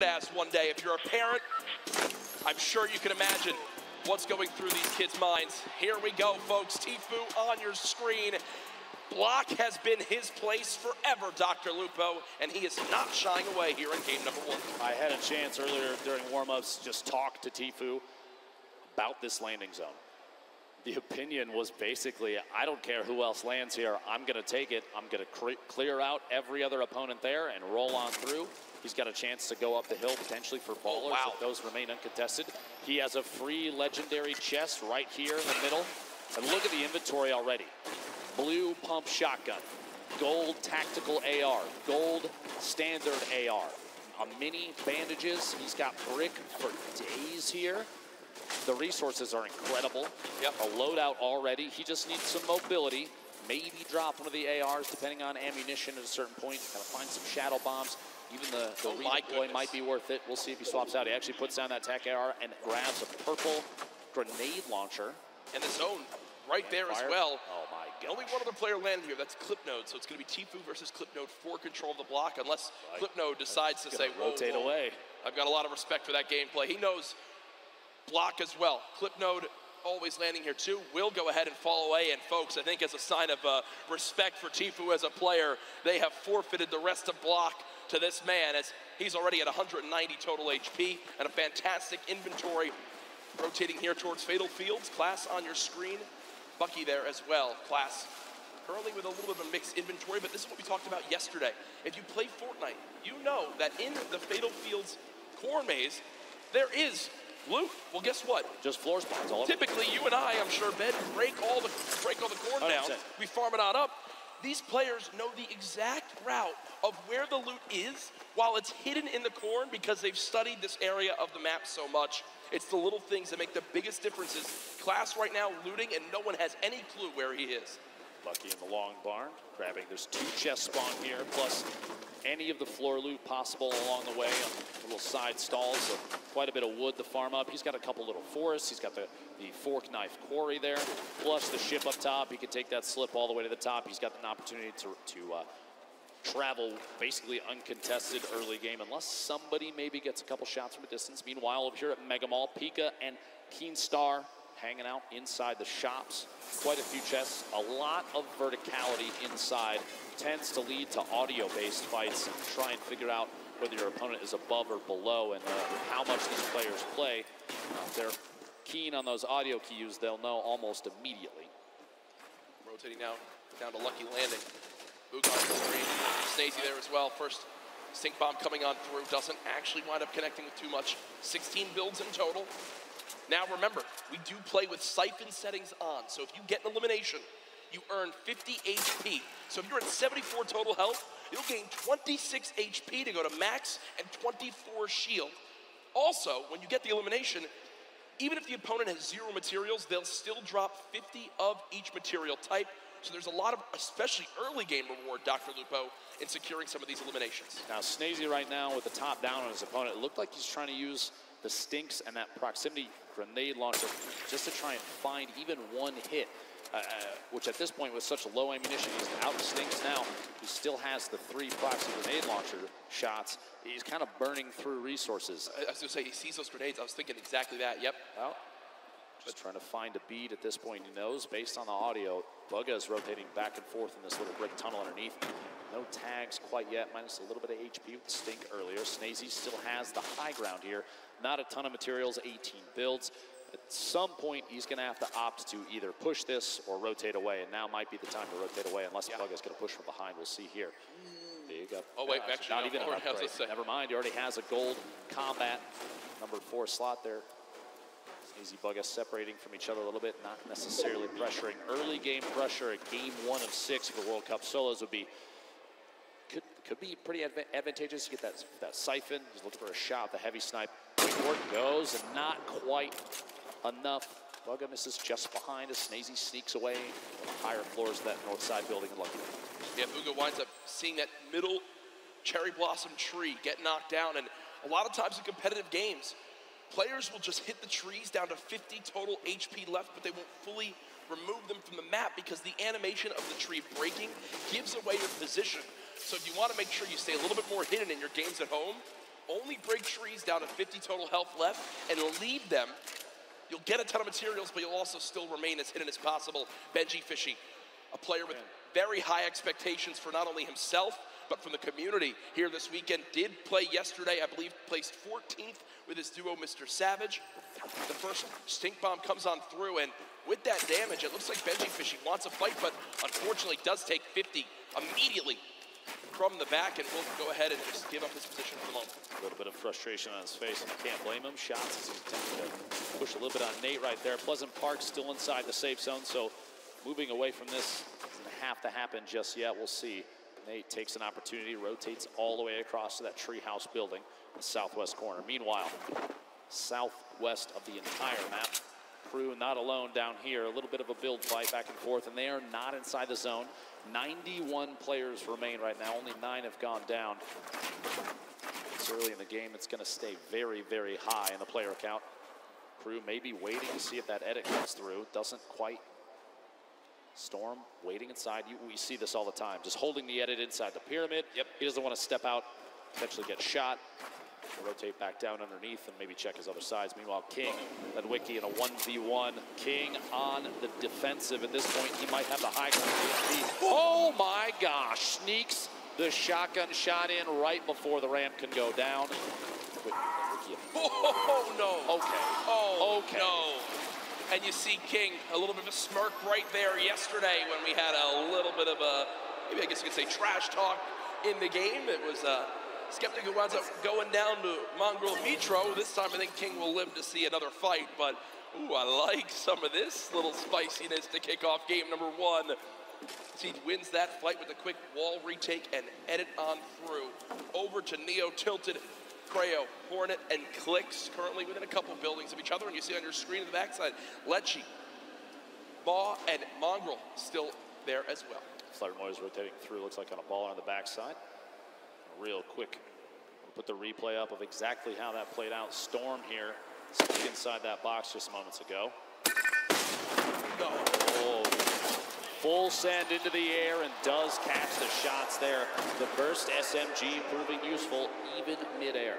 As one day, if you're a parent, I'm sure you can imagine what's going through these kids' minds. Here we go, folks. Tfue on your screen. Block has been his place forever, Dr. Lupo, and he is not shying away here in game number 1. I had a chance earlier during warm-ups just talk to Tfue about this landing zone. The opinion was basically, I don't care who else lands here, I'm going to take it. I'm going to clear out every other opponent there and roll on through. He's got a chance to go up the hill potentially for ballers if those remain uncontested. He has a free legendary chest right here in the middle. And look at the inventory already. Blue pump shotgun, gold tactical AR, gold standard AR, a mini bandages. He's got brick for days here. The resources are incredible. Yep. A loadout already. He just needs some mobility. Maybe drop one of the ARs depending on ammunition at a certain point. Gotta find some shadow bombs. Even the redeploy might be worth it. We'll see if he swaps out. He actually puts down that tac AR and grabs a purple grenade launcher. And the zone right there as well. Oh my god. Only one other player landed here. That's Clipnode. So it's going to be Tfue versus Clipnode for control of the block, unless Clipnode decides to say, rotate away. I've got a lot of respect for that gameplay. He knows block as well. Clipnode always landing here too. Will go ahead and fall away. And folks, I think as a sign of respect for Tfue as a player, they have forfeited the rest of block to this man, as he's already at 190 total HP and a fantastic inventory. Rotating here towards Fatal Fields. Class on your screen. Bucky there as well. Class currently with a little bit of a mixed inventory, but this is what we talked about yesterday. If you play Fortnite, you know that in the Fatal Fields core maze, there is loot. Well, guess what? Just floor spawns all over. Typically, you and I, I'm sure, Ben, break all the corn 100%. down. We farm it on up. These players know the exact route of where the loot is while it's hidden in the corn because they've studied this area of the map so much. It's the little things that make the biggest differences. Class right now looting, and no one has any clue where he is. Bucky in the long barn, grabbing. There's 2 chests spawn here, plus any of the floor loot possible along the way. Little side stalls, so quite a bit of wood to farm up. He's got a couple little forests. He's got the fork knife quarry there, plus the ship up top. He can take that slip all the way to the top. He's got an opportunity to travel basically uncontested early game, unless somebody maybe gets a couple shots from a distance. Meanwhile, over here at Mega Mall, Pika and Keenstar hanging out inside the shops. Quite a few chests. A lot of verticality inside tends to lead to audio-based fights, and try and figure out whether your opponent is above or below, and how much these players play. If they're keen on those audio cues, they'll know almost immediately. Rotating down to Lucky Landing. Bugha on the screen. Snazy there as well. First stink bomb coming on through. Doesn't actually wind up connecting with too much. 16 builds in total. Now remember, we do play with siphon settings on. So if you get an elimination, you earn 50 HP. So if you're at 74 total health, you'll gain 26 HP to go to max and 24 shield. Also, when you get the elimination, even if the opponent has 0 materials, they'll still drop 50 of each material type. So there's a lot of, especially early game reward, Dr. Lupo, in securing some of these eliminations. Now, Snazy right now with the top down on his opponent, it looked like he's trying to use the stinks and that proximity grenade launcher just to try and find even one hit, which at this point with such low ammunition, he's out of stinks now. He still has the 3 proxy grenade launcher shots. He's kind of burning through resources. I was going to say, he sees those grenades. I was thinking exactly that, yep. Well, just trying to find a bead at this point. He knows, based on the audio, Bugha is rotating back and forth in this little brick tunnel underneath. No tags quite yet, minus a little bit of HP with the stink earlier. Snazy still has the high ground here. Not a ton of materials, 18 builds. At some point, he's going to have to opt to either push this or rotate away, and now might be the time to rotate away, unless Bugha's going to push from behind. We'll see here. Big up. Oh, wait, actually, not even an upgrade. Never mind, he already has a gold combat number 4 slot there. Snazy, Bugha separating from each other a little bit, not necessarily pressuring. Early game pressure at game 1 of 6 for the World Cup solos would be, could be pretty advantageous to get that siphon. He's looking for a shot, the heavy snipe. Work goes, and not quite enough. Bugha misses just behind as Snazy sneaks away on the higher floors of that north side building in Lucky. Yeah, Bugha winds up seeing that middle cherry blossom tree get knocked down, and a lot of times in competitive games, players will just hit the trees down to 50 total HP left, but they won't fully remove them from the map because the animation of the tree breaking gives away your position. So if you want to make sure you stay a little bit more hidden in your games at home, only break trees down to 50 total health left and leave them. You'll get a ton of materials, but you'll also still remain as hidden as possible. Benji Fishy, a player with very high expectations for not only himself, but from the community here this weekend. Did play yesterday, I believe placed 14th with his duo, Mr. Savage. The first stink bomb comes on through, and with that damage, it looks like Benji Fishy wants a fight, but unfortunately does take 50 immediately from the back, and will go ahead and just give up his position for the moment. A little bit of frustration on his face, and I can't blame him. Shots as he's attempting to push a little bit on Nate right there. Pleasant Park still inside the safe zone, so moving away from this doesn't have to happen just yet. We'll see. Nate takes an opportunity, rotates all the way across to that treehouse building in the southwest corner. Meanwhile, southwest of the entire map, Crew not alone down here. A little bit of a build fight back and forth, and they are not inside the zone. 91 players remain right now. Only 9 have gone down. It's early in the game. It's going to stay very, very high in the player count. Crew may be waiting to see if that edit comes through. Doesn't quite. Storm waiting inside. We see this all the time. Just holding the edit inside the pyramid. Yep. He doesn't want to step out, potentially get shot. Rotate back down underneath and maybe check his other sides. Meanwhile, King led Wiki in a 1v1. King on the defensive. At this point, he might have the high ground. Oh my gosh, sneaks the shotgun shot in right before the ramp can go down. Oh, no. Okay. Oh, okay. No. And you see King, a little bit of a smirk right there yesterday when we had a little bit of a, maybe I guess you could say trash talk in the game. It was Skeptic who winds up going down to Mongrel Mitro. This time I think King will live to see another fight, but ooh, I like some of this little spiciness to kick off game number 1. He wins that fight with a quick wall retake and edit on through. Over to Neo Tilted, Creo, Hornet, and Clicks, currently within a couple buildings of each other, and you see on your screen on the backside, Lecce, Maw, and Mongrel still there as well. Flartmoy's rotating through, looks like on a ball on the backside. Real quick, we'll put the replay up of exactly how that played out. Storm here, stuck inside that box just moments ago. No. Oh, full send into the air and does catch the shots there. The burst SMG proving useful even midair.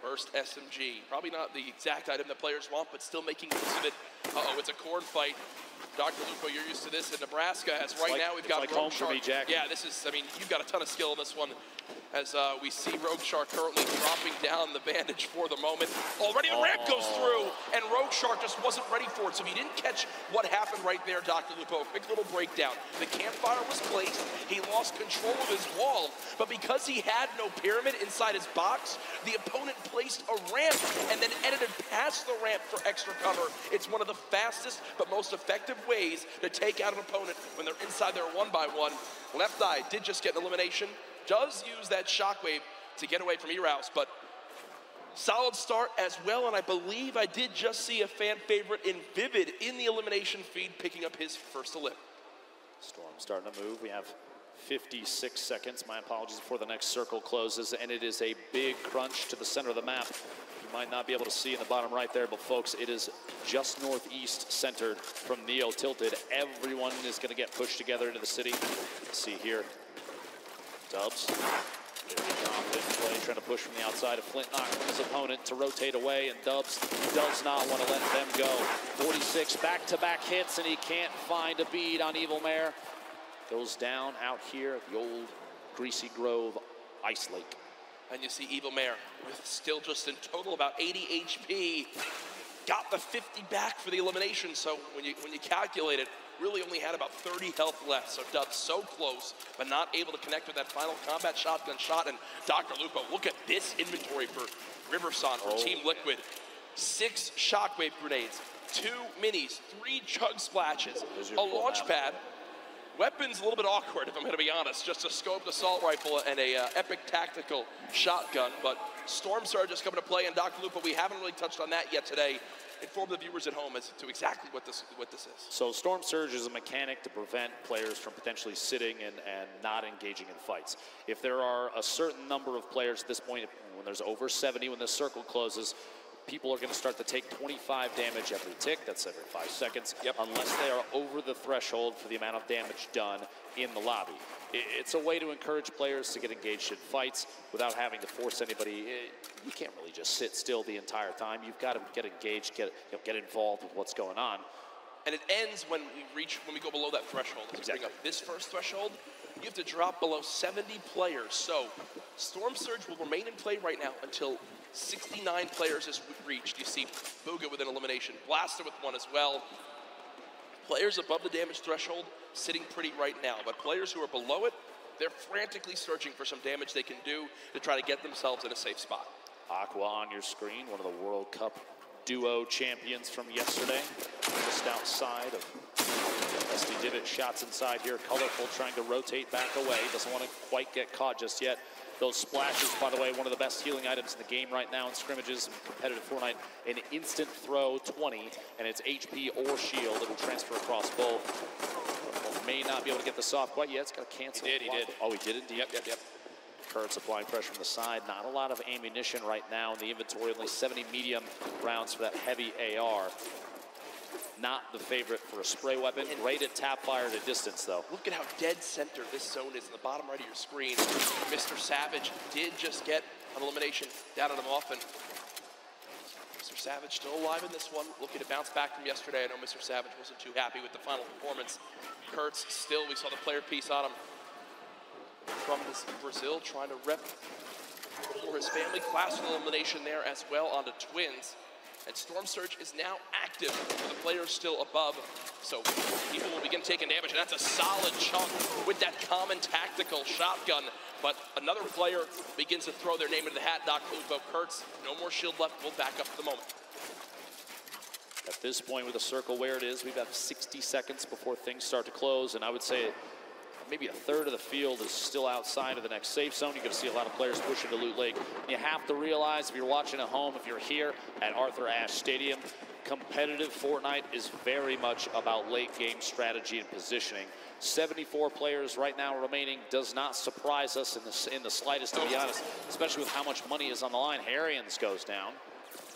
Burst SMG, probably not the exact item that players want, but still making use of it. Uh-oh, it's a corn fight. Dr. Lupo, you're used to this in Nebraska, as right now we've got like Rogue home Shark. for me, Jack. Yeah, this is, I mean, you've got a ton of skill in this one, as we see Rogue Shark currently dropping down the bandage for the moment. Already the ramp goes through, and Rogue Shark just wasn't ready for it, so he didn't catch what happened right there, Dr. Lupo. Quick little breakdown. The campfire was placed, he lost control of his wall, but because he had no pyramid inside his box, the opponent placed a ramp and then edited past the ramp for extra cover. It's one of the fastest but most effective ways to take out an opponent when they're inside their 1x1. Left Eye did just get an elimination. Does use that shockwave to get away from Erouse, but solid start as well, and I believe I did just see a fan favorite in Vivid in the elimination feed picking up his first elim. Storm starting to move. We have 56 seconds. My apologies before the next circle closes, and it is a big crunch to the center of the map. You might not be able to see in the bottom right there, but folks, it is just northeast centered from Neo Tilted. Everyone is going to get pushed together into the city. See here, Dubs, very confident play, trying to push from the outside of Flint, knocking his opponent to rotate away, and Dubs does not want to let them go. 46 back-to-back hits, and he can't find a bead on Evil Mare. Goes down out here at the old Greasy Grove Ice Lake. And you see Evil Mare with still just in total about 80 HP. Got the 50 back for the elimination, so when you calculate it, really only had about 30 health left. So Dubs so close, but not able to connect with that final combat shotgun shot. And Dr. Lupo, look at this inventory for Riverson for Team Liquid. 6 shockwave grenades, 2 minis, 3 chug splashes, a launch pad. Weapons a little bit awkward, if I'm going to be honest. Just a scoped assault rifle and a epic tactical shotgun. But Storm Surge is coming to play, and Dr. Lupo, we haven't really touched on that yet today. Inform the viewers at home as to exactly what this is. So Storm Surge is a mechanic to prevent players from potentially sitting and not engaging in fights. If there are a certain number of players at this point, when there's over 70, when the circle closes, people are going to start to take 25 damage every tick. That's every 5 seconds. Yep. Unless they are over the threshold for the amount of damage done. in the lobby. It's a way to encourage players to get engaged in fights without having to force anybody. You can't really just sit still the entire time. You've got to get engaged, get involved with what's going on. And it ends when we go below that threshold. Let's bring up this first threshold. You have to drop below 70 players. So Storm Surge will remain in play right now until 69 players is reached. You see Bugha with an elimination, Blaster with one as well. Players above the damage threshold sitting pretty right now, but players who are below it, they're frantically searching for some damage they can do to try to get themselves in a safe spot. Aqua on your screen, one of the World Cup duo champions from yesterday, just outside of Rusty Divot. Shots inside here, Colorful trying to rotate back away, doesn't want to quite get caught just yet. Those splashes, by the way, one of the best healing items in the game right now in scrimmages and competitive Fortnite. An instant throw 20, and it's HP or shield. It will transfer across both. May not be able to get this off quite yet. It's got to cancel. He did. Oh, he did indeed. Yep. Kurtz applying pressure from the side. Not a lot of ammunition right now in the inventory. Only 70 medium rounds for that heavy AR. Not the favorite for a spray weapon. Great at tap fire at a distance, though. Look at how dead center this zone is in the bottom right of your screen. Mr. Savage did just get an elimination down at him often. Mr. Savage still alive in this one, looking to bounce back from yesterday. I know Mr. Savage wasn't too happy with the final performance. Kurtz still, we saw the player piece on him from Brazil, trying to rep for his family. Class with elimination there as well onto Twins. And Storm Surge is now active, the players still above. So people will begin taking damage, and that's a solid chunk with that common tactical shotgun. But another player begins to throw their name into the hat. Doc Lupo Kurtz, no more shield left, we'll back up for the moment. At this point with the circle where it is, we've got 60 seconds before things start to close, and I would say maybe a third of the field is still outside of the next safe zone. You're going to see a lot of players pushing to Loot Lake. You have to realize, if you're watching at home, if you're here at Arthur Ashe Stadium, competitive Fortnite is very much about late game strategy and positioning. 74 players right now remaining does not surprise us in the slightest, to be honest, especially with how much money is on the line. Harrians goes down.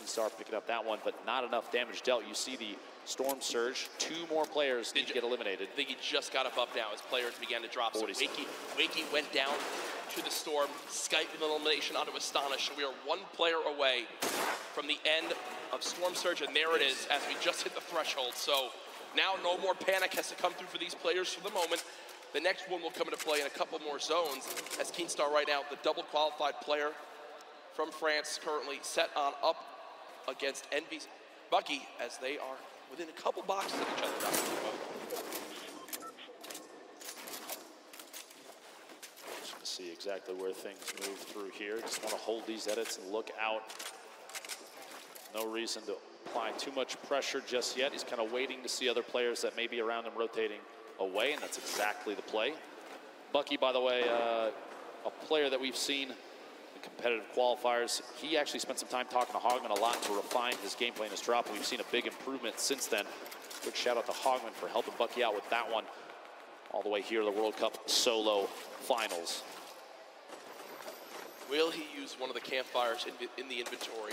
Start picking up that one, but not enough damage dealt. You see the Storm Surge. 2 more players need to get eliminated. I think he just got up now as players began to drop. So Wakey went down to the Storm. Skype with an elimination onto Astonish. So we are 1 player away from the end of Storm Surge, and there it is as we just hit the threshold. So now no more panic has to come through for these players for the moment. The next one will come into play in a couple more zones as Keenstar right now, the double qualified player from France, currently set on up against Envy's Bucky as they are within a couple boxes of each other. Just going to see exactly where things move through here. Just want to hold these edits and look out. No reason to apply too much pressure just yet. He's kind of waiting to see other players that may be around him rotating away, and that's exactly the play. Bucky, by the way, a player that we've seen competitive qualifiers. He actually spent some time talking to Hogman a lot to refine his gameplay and his drop. We've seen a big improvement since then. Good shout out to Hogman for helping Bucky out with that one. All the way here to the World Cup solo finals. Will he use one of the campfires in the inventory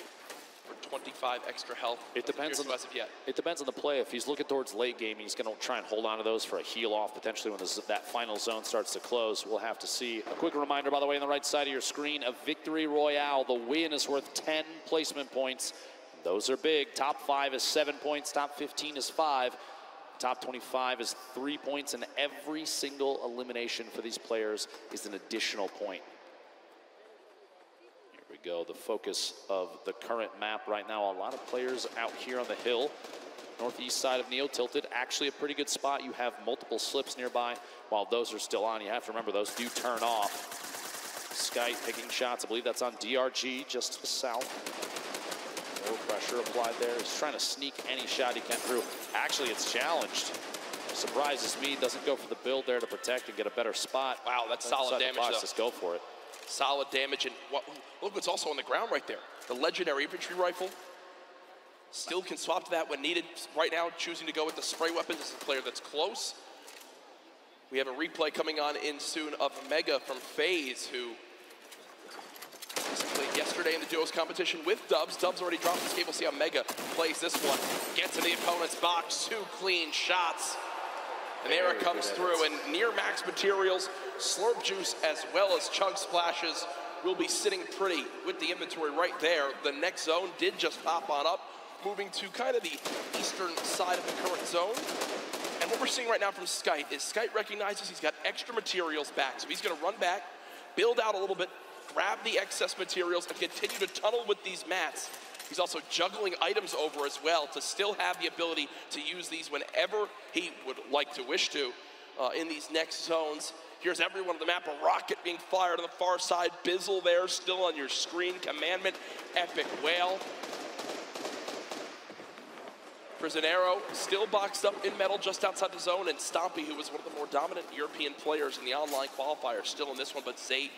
for 25 extra health? It depends on the play. If he's looking towards late game, he's going to try and hold on to those for a heal off potentially when that final zone starts to close. We'll have to see. A quick reminder, by the way, on the right side of your screen, a victory royale. The win is worth 10 placement points. Those are big. Top 5 is 7 points. Top 15 is 5. Top 25 is 3 points, and every single elimination for these players is an additional point. Here we go, the focus of the current map right now. A lot of players out here on the hill. Northeast side of Neo Tilted, actually a pretty good spot. You have multiple slips nearby. While those are still on, you have to remember those do turn off. Sky picking shots, I believe that's on DRG, just to the south. More pressure applied there. He's trying to sneak any shot he can through. Actually, it's challenged. Surprises me, doesn't go for the build there to protect and get a better spot. Wow, that's solid damage though. Just go for it. Solid damage, and look what's also on the ground right there. The legendary infantry rifle. Still can swap to that when needed. Right now, choosing to go with the spray weapon. This is a player that's close. We have a replay coming on in soon of Mega from FaZe, who played yesterday in the duos competition with Dubs. Dubs already dropped his cable. See how Mega plays this one. Gets in the opponent's box. 2 clean shots. And there it comes through, and near max materials, slurp juice as well as chug splashes will be sitting pretty with the inventory right there. The next zone did just pop on up, moving to kind of the eastern side of the current zone. And what we're seeing right now from Skite is Skite recognizes he's got extra materials back, so he's gonna run back, build out a little bit, grab the excess materials, and continue to tunnel with these mats. He's also juggling items over as well to still have the ability to use these whenever he would like to wish to in these next zones. Here's everyone on the map, a rocket being fired on the far side. Bizzle there still on your screen. Commandment, Epic Whale. Prisionero still boxed up in metal just outside the zone, and Stompy, who was one of the more dominant European players in the online qualifier, still in this one, but Zate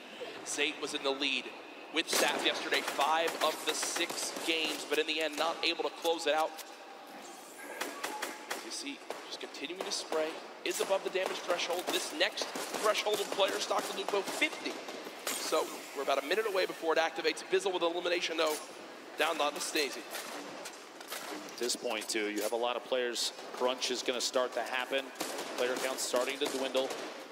was in the lead with Sap yesterday, 5 of the 6 games, but in the end, not able to close it out. As you see, just continuing to spray, is above the damage threshold. This next threshold of players, Dr. Lupo, 50. So we're about a minute away before it activates. Bizzle with elimination, though, down on the Stacey. At this point, too, you have a lot of players. Crunch is going to start to happen. Player count starting to dwindle.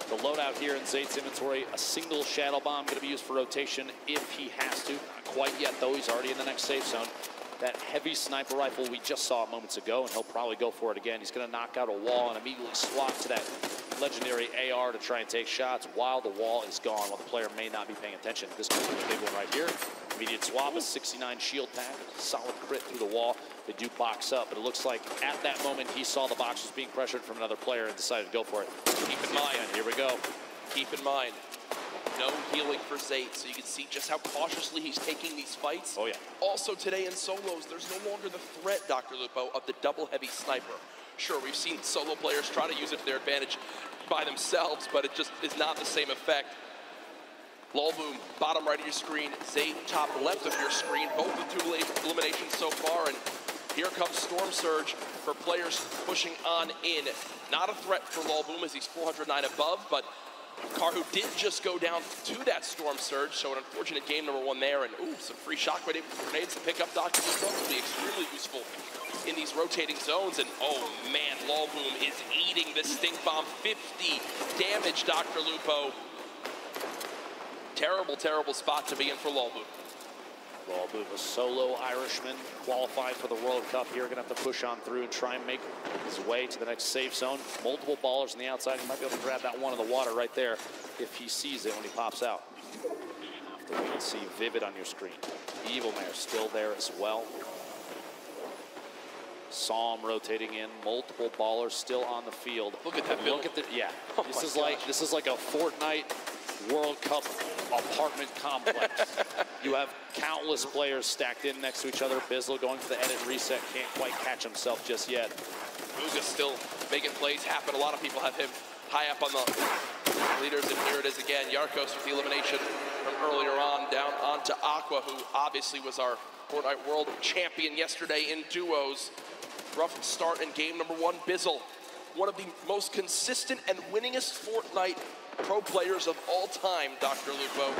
The loadout here in Zate's inventory, a single Shadow Bomb going to be used for rotation if he has to. Not quite yet, though. He's already in the next safe zone. That heavy sniper rifle we just saw moments ago, and he'll probably go for it again. He's going to knock out a wall and immediately swap to that legendary AR to try and take shots while the wall is gone, while the player may not be paying attention. This could be a big one right here. Immediate swap, a 69 shield pack, solid crit through the wall. They do box up, but it looks like at that moment he saw the box was being pressured from another player and decided to go for it. Keep in mind, here we go. Keep in mind, no healing for Zate, so you can see just how cautiously he's taking these fights. Oh, yeah. Also today in solos, there's no longer the threat, Dr. Lupo, of the double heavy sniper. Sure, we've seen solo players try to use it to their advantage by themselves, but it just is not the same effect. Lolboom, bottom right of your screen, Zate, top left of your screen, both with 2 eliminations so far, and here comes Storm Surge for players pushing on in. Not a threat for Lolboom as he's 409 above, but Karhu did just go down to that Storm Surge, so an unfortunate game number 1 there, and ooh, some free shockwave grenades to pick up. Dr. Lupo will be extremely useful in these rotating zones, and oh man, Lolboom is eating the stink bomb. 50 damage, Dr. Lupo. Terrible, terrible spot to be in for Lolboom. Lolboom, a solo Irishman, qualified for the World Cup here. Gonna have to push on through and try and make his way to the next safe zone. Multiple ballers on the outside. He might be able to grab that one in the water right there if he sees it when he pops out. Have to wait and see. Vivid on your screen. Evil Mare still there as well. Psalm rotating in. Multiple ballers still on the field. Look at that build. Look at the, yeah. Oh this is like a Fortnite World Cup apartment complex. You have countless players stacked in next to each other. Bizzle going for the edit reset, can't quite catch himself just yet. Bugha still making plays happen. A lot of people have him high up on the leaders, and here it is again. Yarkos with the elimination from earlier on, down onto Aqua, who obviously was our Fortnite World Champion yesterday in duos. Rough start in game number 1. Bizzle, one of the most consistent and winningest Fortnite pro players of all time, Dr. Lupo.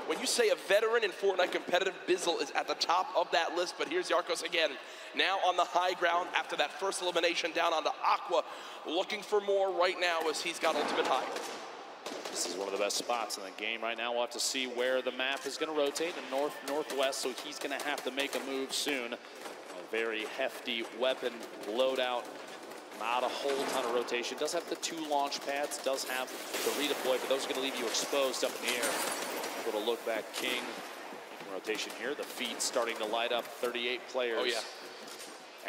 When you say a veteran in Fortnite competitive, Bizzle is at the top of that list, but here's Yarkos again, now on the high ground after that first elimination down onto Aqua, looking for more right now as he's got ultimate high. This is one of the best spots in the game right now. We'll have to see where the map is going to rotate in north-northwest, so he's going to have to make a move soon. A very hefty weapon loadout. Not a whole ton of rotation. Does have the 2 launch pads, does have the redeploy, but those are going to leave you exposed up in the air. Little look back, King. Rotation here. The feed starting to light up. 38 players. Oh, yeah.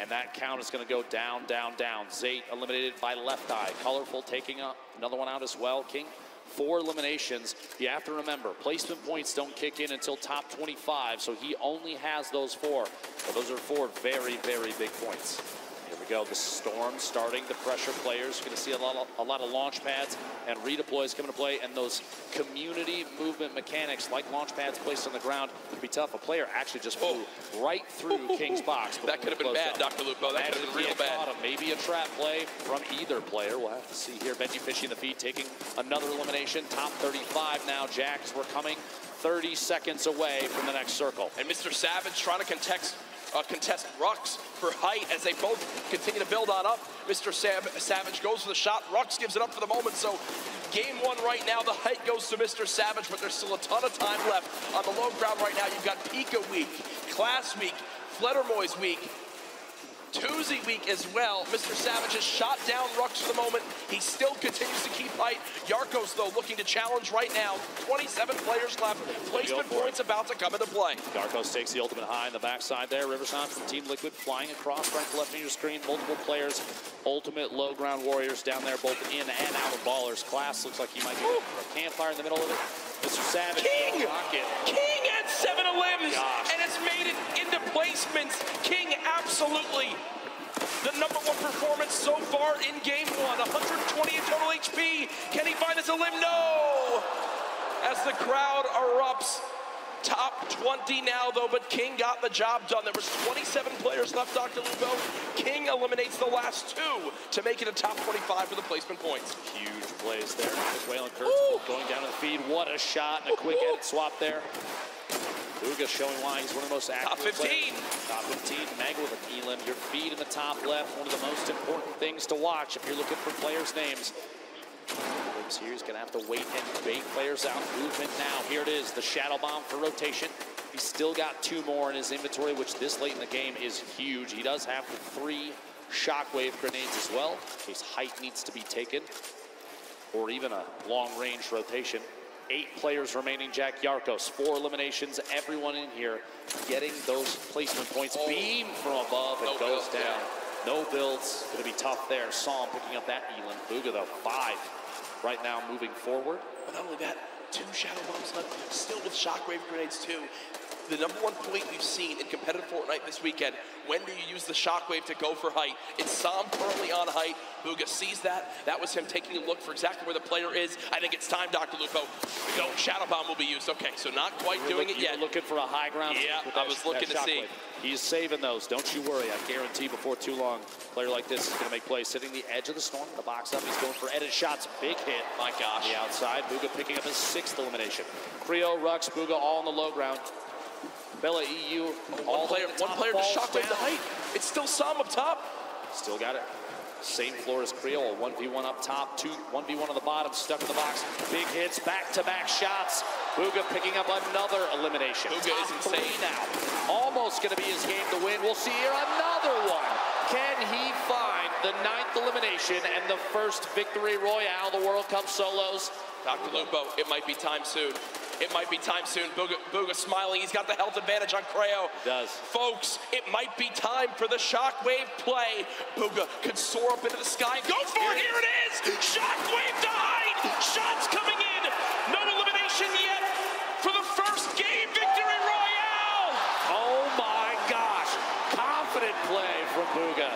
And that count is going to go down, down, down. Zate eliminated by Left Eye. Colorful taking up another one out as well. King, 4 eliminations. You have to remember, placement points don't kick in until top 25, so he only has those 4. But those are 4 very, very big points. Here we go, the Storm starting to pressure players. You're going to see a lot of launch pads and redeploys coming to play, and those community movement mechanics like launch pads placed on the ground would be tough. A player actually just flew right through King's box. That could have been bad, Dr. Lupo. That could have been real bad. Maybe a trap play from either player. We'll have to see here. Benji Fishy in the feed taking another elimination. Top 35 now, Jacks. We're coming 30 seconds away from the next circle. And Mr. Savage trying to contest Rux for height as they both continue to build on up. Mr. Savage goes for the shot. Rux gives it up for the moment. So game one right now, the height goes to Mr. Savage, but there's still a ton of time left on the low ground right now. You've got Pika week, Class week, Fledermoy's week, Tuesday week as well. Mr. Savage has shot down Rux for the moment. He still continues to keep height. Yarkos, though, looking to challenge right now. 27 players left. Placement points about to come into play. Yarkos takes the ultimate high in the backside there. Riverside from Team Liquid flying across right to left of your screen. Multiple players. Ultimate low ground warriors down there, both in and out of ballers. Class looks like he might be a campfire in the middle of it. Mr. Savage. King! King had 7 limbs, and it's made it into placements. King absolutely the #1 performance so far in game one. 120 in total HP. Can he find us a limb? No! As the crowd erupts. Top 20 now, though, but King got the job done. There was 27 players left, Dr. Lupo. King eliminates the last 2 to make it a top 25 for the placement points. Huge plays there. Waylon Kurtz going down to the feed. What a shot and a quick edit swap there. Bugha showing why he's one of the most active Top 15. Players. Top 15. Mag with an elim. Your feed in the top left. One of the most important things to watch if you're looking for players' names. Here he's going to have to wait and bait players out. Movement now. Here it is. The Shadow Bomb for rotation. He's still got 2 more in his inventory, which this late in the game is huge. He does have the 3 Shockwave grenades as well, in case height needs to be taken, or even a long-range rotation. 8 players remaining. Jack Yarkos, 4 eliminations. Everyone in here getting those placement points. Beam from above and goes down. No builds. Going to be tough there. Saw him picking up that elim. Bugha, though, 5 right now moving forward. But not only that, 2 Shadow Bombs left, still with Shockwave grenades too. The #1 point we've seen in competitive Fortnite this weekend, when do you use the Shockwave to go for height? It's Sam currently on height. Bugha sees that. That was him taking a look for exactly where the player is. I think it's time, Dr. Lupo. No, Shadow Bomb will be used. Okay, so not quite doing it yet. Looking for a high ground. Yeah, I was looking to see. He's saving those. Don't you worry. I guarantee before too long, a player like this is going to make plays. Sitting the edge of the storm, the box up. He's going for edit shots. Big hit. My gosh. The outside. Bugha picking up his 6th elimination. Creo, Rux, Bugha all on the low ground. Bella EU. One player to Shockwave the height. It's still Sam up top. Still got it. Same floor as Creo. 1v1 up top. 1v1 on the bottom. Stuck in the box. Big hits. Back-to-back shots. Bugha picking up another elimination. Bugha is insane now. Almost going to be his game to win. We'll see here another one. Can he find the 9th elimination and the first victory royale, the World Cup solos? Dr. Lupo, it might be time soon. It might be time soon. Bugha smiling. He's got the health advantage on Creo. Does. Folks, it might be time for the Shockwave play. Bugha could soar up into the sky. Go for it. Here it is. Shockwave to height. Shots coming in. No elimination yet for the first game victory royale. Oh my gosh. Confident play from Bugha.